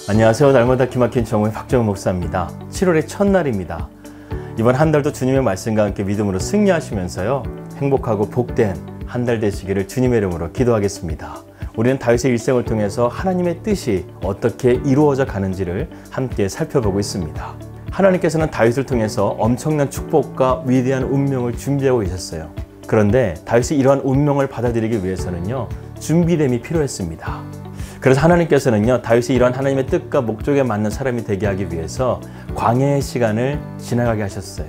안녕하세요. 날마다 기막힌 정오의 박정우 목사입니다. 7월의 첫날입니다. 이번 한 달도 주님의 말씀과 함께 믿음으로 승리하시면서요, 행복하고 복된 한 달 되시기를 주님의 이름으로 기도하겠습니다. 우리는 다윗의 일생을 통해서 하나님의 뜻이 어떻게 이루어져 가는지를 함께 살펴보고 있습니다. 하나님께서는 다윗을 통해서 엄청난 축복과 위대한 운명을 준비하고 계셨어요. 그런데 다윗이 이러한 운명을 받아들이기 위해서는요, 준비됨이 필요했습니다. 그래서 하나님께서는요, 다윗이 이러한 하나님의 뜻과 목적에 맞는 사람이 되게 하기 위해서 광야의 시간을 지나가게 하셨어요.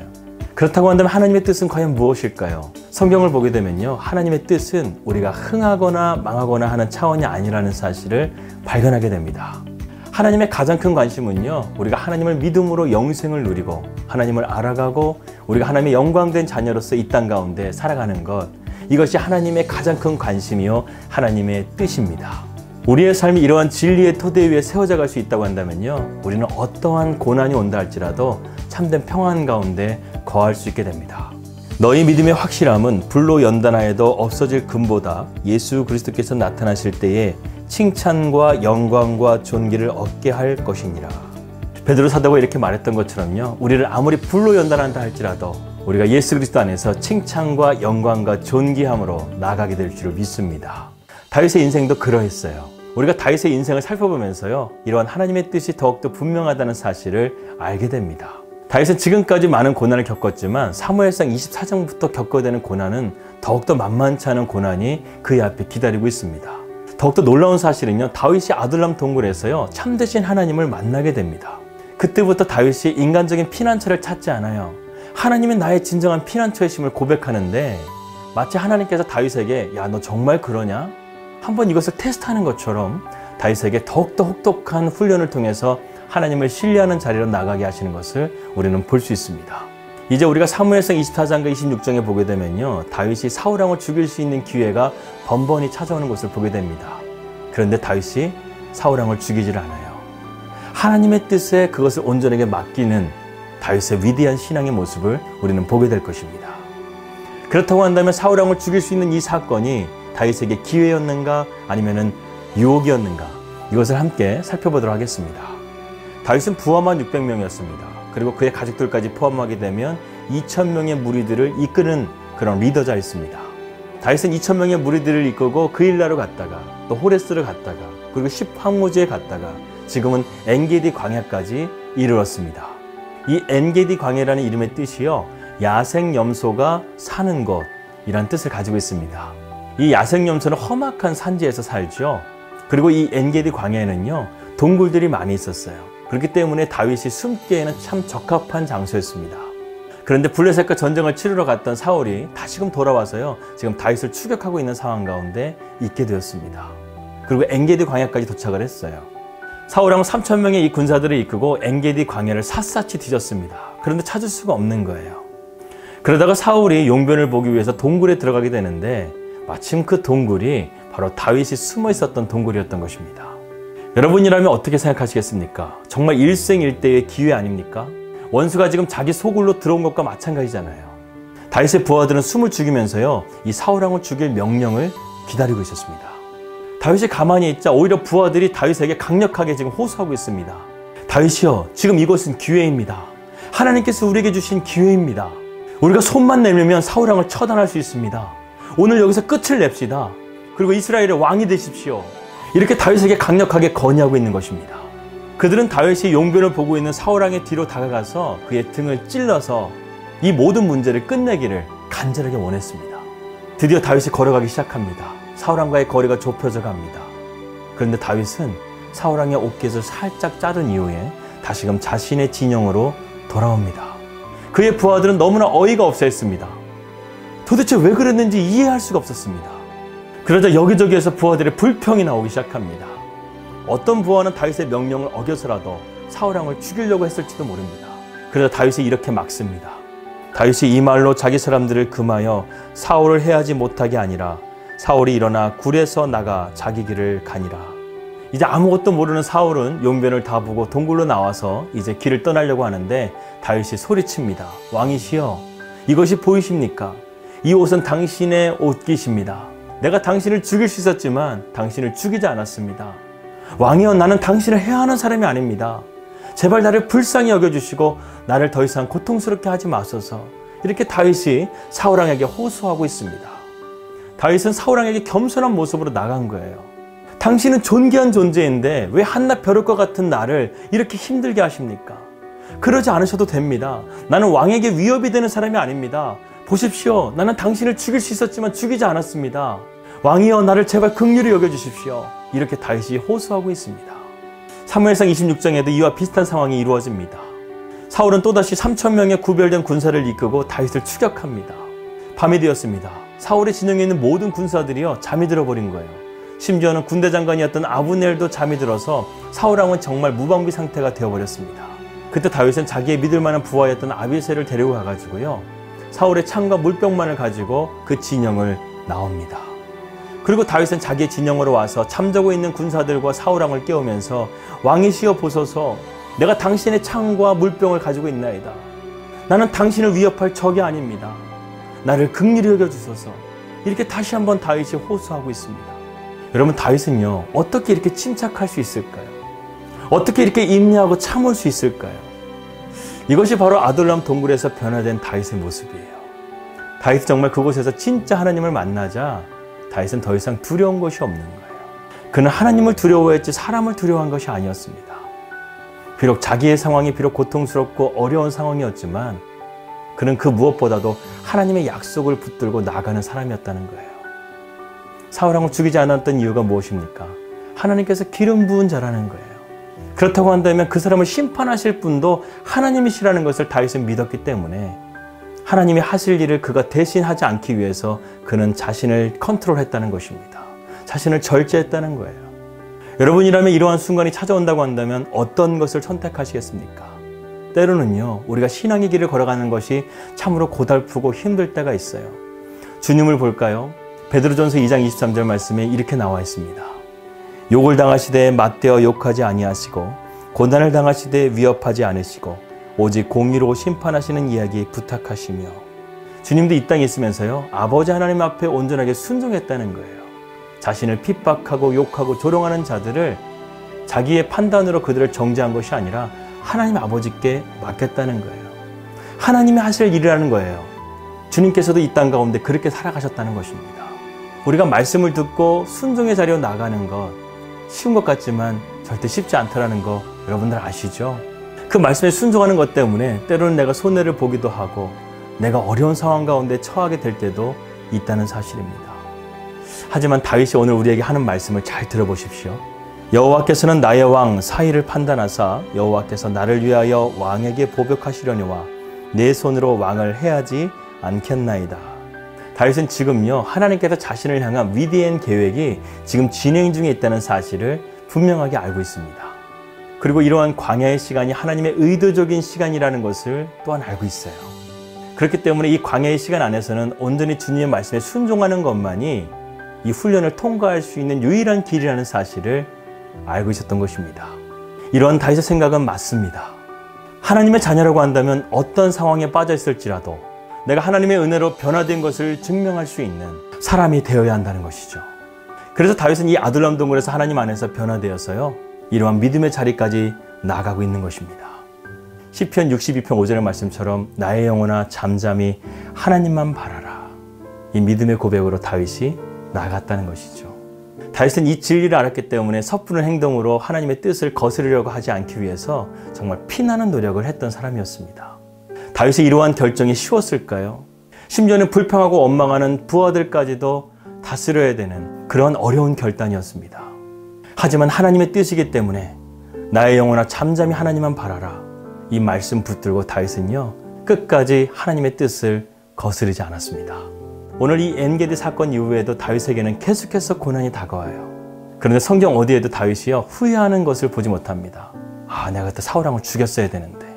그렇다고 한다면 하나님의 뜻은 과연 무엇일까요? 성경을 보게 되면요, 하나님의 뜻은 우리가 흥하거나 망하거나 하는 차원이 아니라는 사실을 발견하게 됩니다. 하나님의 가장 큰 관심은요, 우리가 하나님을 믿음으로 영생을 누리고 하나님을 알아가고 우리가 하나님의 영광된 자녀로서 이 땅 가운데 살아가는 것, 이것이 하나님의 가장 큰 관심이요 하나님의 뜻입니다. 우리의 삶이 이러한 진리의 토대 위에 세워져 갈 수 있다고 한다면요, 우리는 어떠한 고난이 온다 할지라도 참된 평안 가운데 거할 수 있게 됩니다. 너희 믿음의 확실함은 불로 연단하여도 없어질 금보다 예수 그리스도께서 나타나실 때에 칭찬과 영광과 존귀를 얻게 할 것이니라. 베드로 사도가 이렇게 말했던 것처럼요, 우리를 아무리 불로 연단한다 할지라도 우리가 예수 그리스도 안에서 칭찬과 영광과 존귀함으로 나아가게 될 줄을 믿습니다. 다윗의 인생도 그러했어요. 우리가 다윗의 인생을 살펴보면서요, 이러한 하나님의 뜻이 더욱더 분명하다는 사실을 알게 됩니다. 다윗은 지금까지 많은 고난을 겪었지만 사무엘상 24장부터 겪어야 되는 고난은 더욱더 만만치 않은 고난이 그의 앞에 기다리고 있습니다. 더욱더 놀라운 사실은요, 다윗이 아둘람 동굴에서요, 참되신 하나님을 만나게 됩니다. 그때부터 다윗이 인간적인 피난처를 찾지 않아요. 하나님이 나의 진정한 피난처이심을 고백하는데, 마치 하나님께서 다윗에게 야, 너 정말 그러냐? 한번 이것을 테스트하는 것처럼 다윗에게 더욱더 혹독한 훈련을 통해서 하나님을 신뢰하는 자리로 나가게 하시는 것을 우리는 볼 수 있습니다. 이제 우리가 사무엘상 24장과 26장에 보게 되면요, 다윗이 사울왕을 죽일 수 있는 기회가 번번이 찾아오는 것을 보게 됩니다. 그런데 다윗이 사울왕을 죽이질 않아요. 하나님의 뜻에 그것을 온전하게 맡기는 다윗의 위대한 신앙의 모습을 우리는 보게 될 것입니다. 그렇다고 한다면 사울왕을 죽일 수 있는 이 사건이 다윗에게 기회였는가 아니면은 유혹이었는가, 이것을 함께 살펴보도록 하겠습니다. 다윗은 부하만 600명이었습니다. 그리고 그의 가족들까지 포함하게 되면 2000명의 무리들을 이끄는 그런 리더자였습니다. 다윗은 2000명의 무리들을 이끌고 그 일라로 갔다가 또 호레스를 갔다가 그리고 10황무지에 갔다가 지금은 엔게디 광야까지 이르렀습니다. 이 엔게디 광야라는 이름의 뜻이요, 야생염소가 사는 곳이라는 뜻을 가지고 있습니다. 이 야생염소는 험악한 산지에서 살죠. 그리고 이 엔게디 광야에는요, 동굴들이 많이 있었어요. 그렇기 때문에 다윗이 숨기에는 참 적합한 장소였습니다. 그런데 블레셋과 전쟁을 치르러 갔던 사울이 다시금 돌아와서요, 지금 다윗을 추격하고 있는 상황 가운데 있게 되었습니다. 그리고 엔게디 광야까지 도착을 했어요. 사울왕은 3000명의 이 군사들을 이끌고 엔게디 광야를 샅샅이 뒤졌습니다. 그런데 찾을 수가 없는 거예요. 그러다가 사울이 용변을 보기 위해서 동굴에 들어가게 되는데, 마침 그 동굴이 바로 다윗이 숨어 있었던 동굴이었던 것입니다. 여러분이라면 어떻게 생각하시겠습니까? 정말 일생일대의 기회 아닙니까? 원수가 지금 자기 소굴로 들어온 것과 마찬가지잖아요. 다윗의 부하들은 숨을 죽이면서요, 이 사울왕을 죽일 명령을 기다리고 있었습니다. 다윗이 가만히 있자 오히려 부하들이 다윗에게 강력하게 지금 호소하고 있습니다. 다윗이여, 지금 이것은 기회입니다. 하나님께서 우리에게 주신 기회입니다. 우리가 손만 내밀면 사울왕을 처단할 수 있습니다. 오늘 여기서 끝을 냅시다. 그리고 이스라엘의 왕이 되십시오. 이렇게 다윗에게 강력하게 건의하고 있는 것입니다. 그들은 다윗이 용변을 보고 있는 사울왕의 뒤로 다가가서 그의 등을 찔러서 이 모든 문제를 끝내기를 간절하게 원했습니다. 드디어 다윗이 걸어가기 시작합니다. 사울왕과의 거리가 좁혀져 갑니다. 그런데 다윗은 사울왕의 옷깃을 살짝 자른 이후에 다시금 자신의 진영으로 돌아옵니다. 그의 부하들은 너무나 어이가 없어 했습니다. 도대체 왜 그랬는지 이해할 수가 없었습니다. 그러자 여기저기에서 부하들의 불평이 나오기 시작합니다. 어떤 부하는 다윗의 명령을 어겨서라도 사울왕을 죽이려고 했을지도 모릅니다. 그러자 다윗이 이렇게 막습니다. 다윗이 이 말로 자기 사람들을 금하여 사울을 해하지 못하게 아니라 사울이 일어나 굴에서 나가 자기 길을 가니라. 이제 아무것도 모르는 사울은 용변을 다 보고 동굴로 나와서 이제 길을 떠나려고 하는데 다윗이 소리칩니다. 왕이시여, 이것이 보이십니까? 이 옷은 당신의 옷깃입니다. 내가 당신을 죽일 수 있었지만 당신을 죽이지 않았습니다. 왕이여, 나는 당신을 해하는 사람이 아닙니다. 제발 나를 불쌍히 여겨주시고 나를 더 이상 고통스럽게 하지 마소서. 이렇게 다윗이 사울왕에게 호소하고 있습니다. 다윗은 사울왕에게 겸손한 모습으로 나간 거예요. 당신은 존귀한 존재인데 왜 한낱 벼룩과 같은 나를 이렇게 힘들게 하십니까? 그러지 않으셔도 됩니다. 나는 왕에게 위협이 되는 사람이 아닙니다. 보십시오. 나는 당신을 죽일 수 있었지만 죽이지 않았습니다. 왕이여, 나를 제발 긍휼히 여겨주십시오. 이렇게 다윗이 호소하고 있습니다. 사무엘상 26장에도 이와 비슷한 상황이 이루어집니다. 사울은 또다시 3,000명의 구별된 군사를 이끌고 다윗을 추격합니다. 밤이 되었습니다. 사울의 진영에 있는 모든 군사들이요 잠이 들어버린 거예요. 심지어는 군대 장관이었던 아브넬도 잠이 들어서 사울왕은 정말 무방비 상태가 되어버렸습니다. 그때 다윗은 자기의 믿을 만한 부하였던 아비새를 데리고 가가지고요, 사울의 창과 물병만을 가지고 그 진영을 나옵니다. 그리고 다윗은 자기의 진영으로 와서 잠자고 있는 군사들과 사울왕을 깨우면서 왕이시여 보소서, 내가 당신의 창과 물병을 가지고 있나이다. 나는 당신을 위협할 적이 아닙니다. 나를 긍휼히 여겨주소서. 이렇게 다시 한번 다윗이 호소하고 있습니다. 여러분, 다윗은요 어떻게 이렇게 침착할 수 있을까요? 어떻게 이렇게 인내하고 참을 수 있을까요? 이것이 바로 아둘람 동굴에서 변화된 다윗의 모습이에요. 다윗이 정말 그곳에서 진짜 하나님을 만나자 다윗은 더 이상 두려운 것이 없는 거예요. 그는 하나님을 두려워했지 사람을 두려워한 것이 아니었습니다. 비록 자기의 상황이 비록 고통스럽고 어려운 상황이었지만 그는 그 무엇보다도 하나님의 약속을 붙들고 나가는 사람이었다는 거예요. 사울왕을 죽이지 않았던 이유가 무엇입니까? 하나님께서 기름 부은 자라는 거예요. 그렇다고 한다면 그 사람을 심판하실 분도 하나님이시라는 것을 다윗은 믿었기 때문에 하나님이 하실 일을 그가 대신 하지 않기 위해서 그는 자신을 컨트롤했다는 것입니다. 자신을 절제했다는 거예요. 여러분이라면 이러한 순간이 찾아온다고 한다면 어떤 것을 선택하시겠습니까? 때로는요 우리가 신앙의 길을 걸어가는 것이 참으로 고달프고 힘들 때가 있어요. 주님을 볼까요? 베드로전서 2장 23절 말씀에 이렇게 나와 있습니다. 욕을 당하시되 맞대어 욕하지 아니하시고 고난을 당하시되 위협하지 않으시고 오직 공의로 심판하시는 이야기 부탁하시며. 주님도 이 땅에 있으면서요 아버지 하나님 앞에 온전하게 순종했다는 거예요. 자신을 핍박하고 욕하고 조롱하는 자들을 자기의 판단으로 그들을 정죄한 것이 아니라 하나님 아버지께 맡겼다는 거예요. 하나님이 하실 일이라는 거예요. 주님께서도 이 땅 가운데 그렇게 살아가셨다는 것입니다. 우리가 말씀을 듣고 순종의 자리로 나가는 것 쉬운 것 같지만 절대 쉽지 않다는 거 여러분들 아시죠? 그 말씀에 순종하는 것 때문에 때로는 내가 손해를 보기도 하고 내가 어려운 상황 가운데 처하게 될 때도 있다는 사실입니다. 하지만 다윗이 오늘 우리에게 하는 말씀을 잘 들어보십시오. 여호와께서는 나의 왕 사이를 판단하사 여호와께서 나를 위하여 왕에게 보복하시려니와 내 손으로 왕을 해하지 않겠나이다. 다윗은 지금요 하나님께서 자신을 향한 위대한 계획이 지금 진행 중에 있다는 사실을 분명하게 알고 있습니다. 그리고 이러한 광야의 시간이 하나님의 의도적인 시간이라는 것을 또한 알고 있어요. 그렇기 때문에 이 광야의 시간 안에서는 온전히 주님의 말씀에 순종하는 것만이 이 훈련을 통과할 수 있는 유일한 길이라는 사실을 알고 있었던 것입니다. 이러한 다윗의 생각은 맞습니다. 하나님의 자녀라고 한다면 어떤 상황에 빠져 있을지라도 내가 하나님의 은혜로 변화된 것을 증명할 수 있는 사람이 되어야 한다는 것이죠. 그래서 다윗은 이 아둘람 동굴에서 하나님 안에서 변화되어서요 이러한 믿음의 자리까지 나아가고 있는 것입니다. 시편 62편 5절의 말씀처럼 나의 영혼아 잠잠히 하나님만 바라라. 이 믿음의 고백으로 다윗이 나아갔다는 것이죠. 다윗은 이 진리를 알았기 때문에 섣부른 행동으로 하나님의 뜻을 거스르려고 하지 않기 위해서 정말 피나는 노력을 했던 사람이었습니다. 다윗의 이러한 결정이 쉬웠을까요? 심지어는 불평하고 원망하는 부하들까지도 다스려야 되는 그런 어려운 결단이었습니다. 하지만 하나님의 뜻이기 때문에 나의 영혼아 잠잠히 하나님만 바라라. 이 말씀 붙들고 다윗은요 끝까지 하나님의 뜻을 거스르지 않았습니다. 오늘 이 엔게디 사건 이후에도 다윗에게는 계속해서 고난이 다가와요. 그런데 성경 어디에도 다윗이요 후회하는 것을 보지 못합니다. 내가 그때 사울왕을 죽였어야 되는데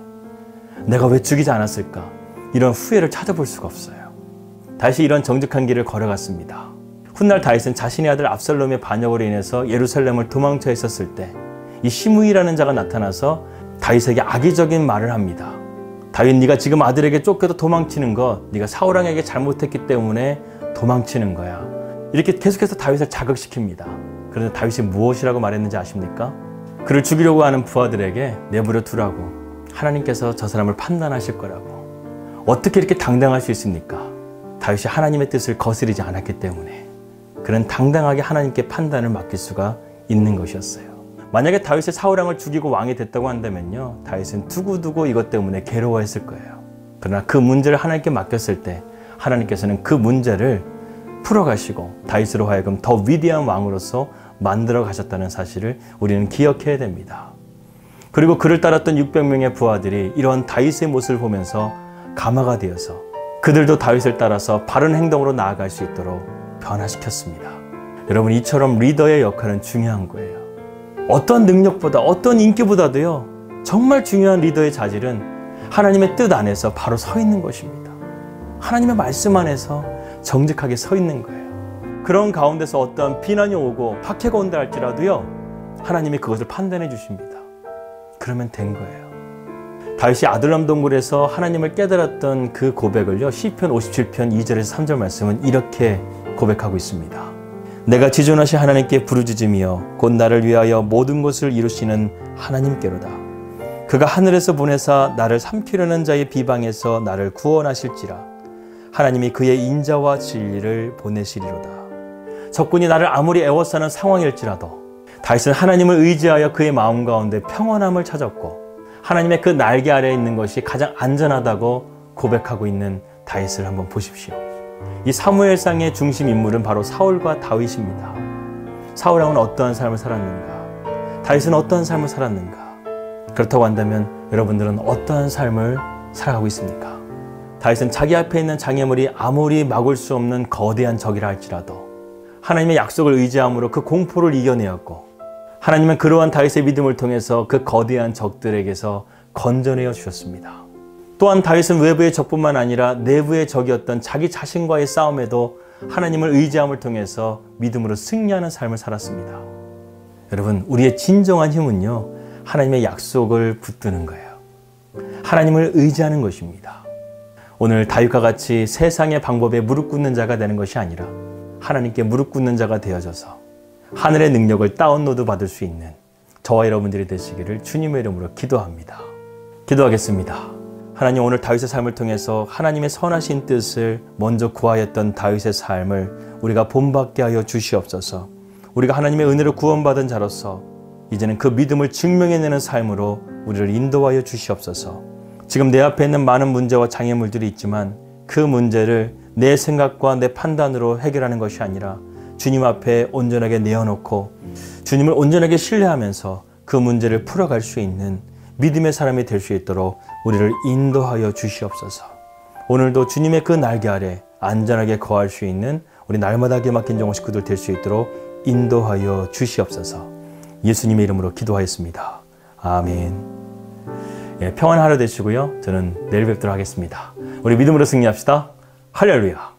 내가 왜 죽이지 않았을까? 이런 후회를 찾아볼 수가 없어요. 다윗이 이런 정직한 길을 걸어갔습니다. 훗날 다윗은 자신의 아들 압살롬의 반역으로 인해서 예루살렘을 도망쳐 있었을 때 이 시므이라는 자가 나타나서 다윗에게 악의적인 말을 합니다. 다윗, 네가 지금 아들에게 쫓겨도 도망치는 것, 네가 사울왕에게 잘못했기 때문에 도망치는 거야. 이렇게 계속해서 다윗을 자극시킵니다. 그런데 다윗이 무엇이라고 말했는지 아십니까? 그를 죽이려고 하는 부하들에게 내버려 두라고, 하나님께서 저 사람을 판단하실 거라고. 어떻게 이렇게 당당할 수 있습니까? 다윗이 하나님의 뜻을 거스르지 않았기 때문에 그는 당당하게 하나님께 판단을 맡길 수가 있는 것이었어요. 만약에 다윗이 사울왕을 죽이고 왕이 됐다고 한다면요, 다윗은 두고두고 이것 때문에 괴로워했을 거예요. 그러나 그 문제를 하나님께 맡겼을 때 하나님께서는 그 문제를 풀어가시고 다윗으로 하여금 더 위대한 왕으로서 만들어 가셨다는 사실을 우리는 기억해야 됩니다. 그리고 그를 따랐던 600명의 부하들이 이러한 다윗의 모습을 보면서 감화가 되어서 그들도 다윗을 따라서 바른 행동으로 나아갈 수 있도록 변화시켰습니다. 여러분, 이처럼 리더의 역할은 중요한 거예요. 어떤 능력보다, 어떤 인기보다도요, 정말 중요한 리더의 자질은 하나님의 뜻 안에서 바로 서 있는 것입니다. 하나님의 말씀 안에서 정직하게 서 있는 거예요. 그런 가운데서 어떠한 비난이 오고 박해가 온다 할지라도요, 하나님이 그것을 판단해 주십니다. 그러면 된 거예요. 다윗이 아둘람 동굴에서 하나님을 깨달았던 그 고백을요, 시편 57편 2절에서 3절 말씀은 이렇게 고백하고 있습니다. 내가 지존하신 하나님께 부르짖으며 곧 나를 위하여 모든 것을 이루시는 하나님께로다. 그가 하늘에서 보내사 나를 삼키려는 자의 비방에서 나를 구원하실지라. 하나님이 그의 인자와 진리를 보내시리로다. 적군이 나를 아무리 애워싸는 상황일지라도 다윗은 하나님을 의지하여 그의 마음 가운데 평안함을 찾았고 하나님의 그 날개 아래에 있는 것이 가장 안전하다고 고백하고 있는 다윗을 한번 보십시오. 이 사무엘상의 중심 인물은 바로 사울과 다윗입니다. 사울왕은 어떠한 삶을 살았는가? 다윗은 어떠한 삶을 살았는가? 그렇다고 한다면 여러분들은 어떠한 삶을 살아가고 있습니까? 다윗은 자기 앞에 있는 장애물이 아무리 막을 수 없는 거대한 적이라 할지라도 하나님의 약속을 의지함으로 그 공포를 이겨내었고, 하나님은 그러한 다윗의 믿음을 통해서 그 거대한 적들에게서 건져내어 주셨습니다. 또한 다윗은 외부의 적뿐만 아니라 내부의 적이었던 자기 자신과의 싸움에도 하나님을 의지함을 통해서 믿음으로 승리하는 삶을 살았습니다. 여러분, 우리의 진정한 힘은요, 하나님의 약속을 붙드는 거예요. 하나님을 의지하는 것입니다. 오늘 다윗과 같이 세상의 방법에 무릎 꿇는 자가 되는 것이 아니라 하나님께 무릎 꿇는 자가 되어져서 하늘의 능력을 다운로드 받을 수 있는 저와 여러분들이 되시기를 주님의 이름으로 기도합니다. 기도하겠습니다. 하나님, 오늘 다윗의 삶을 통해서 하나님의 선하신 뜻을 먼저 구하였던 다윗의 삶을 우리가 본받게 하여 주시옵소서. 우리가 하나님의 은혜로 구원받은 자로서 이제는 그 믿음을 증명해내는 삶으로 우리를 인도하여 주시옵소서. 지금 내 앞에 있는 많은 문제와 장애물들이 있지만 그 문제를 내 생각과 내 판단으로 해결하는 것이 아니라 주님 앞에 온전하게 내어놓고 주님을 온전하게 신뢰하면서 그 문제를 풀어갈 수 있는 믿음의 사람이 될 수 있도록 우리를 인도하여 주시옵소서. 오늘도 주님의 그 날개 아래 안전하게 거할 수 있는 우리 날마다 길 막힌 정원 식구들 될 수 있도록 인도하여 주시옵소서. 예수님의 이름으로 기도하였습니다. 아멘. 평안한 하루 되시고요. 저는 내일 뵙도록 하겠습니다. 우리 믿음으로 승리합시다. 할렐루야.